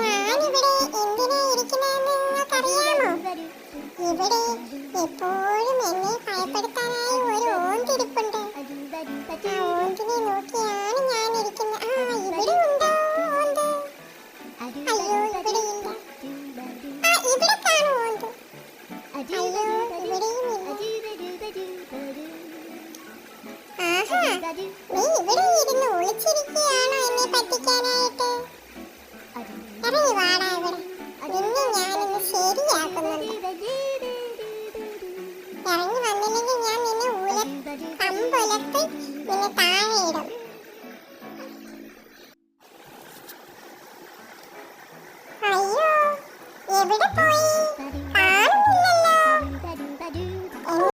ഞാനിവിടെ എന്തിനാ ഇരിക്കുന്നതെന്ന് നിങ്ങൾക്കറിയാമോ? ഇവിടെ എപ്പോഴും എന്നെ ഭയപ്പെടുത്താനായി ഒരു ഓന്തിരിപ്പുണ്ട്. ആ ഓന്തിനെ നോക്കിയാണ് ഞാൻ ഇരിക്കുന്നത്. ഇവിടെ ഉണ്ടോ ഓന്ത്? അയ്യോ, ഇവിടെ ഇല്ല. ഇവിടെ കാണും ഓന്ത്. അയ്യോ, ഇവിടെയും ഇല്ല. ആഹാ, നീ ഇവിടെ ഇരുന്ന് ഒളിച്ചിരിക്കുകയാണോ എന്നെ പറ്റിക്കാനായിട്ട്? ഇറങ്ങി വാടാ ഇവിടെ. നിന്നെ ഞാനിന്ന് ശരിയാക്കുന്നുണ്ട്. ഇറങ്ങി വന്നില്ലെങ്കിൽ ഞാൻ നിന്നെ കമ്പുലത്ത് നിന്നെ താഴെ ഇടും.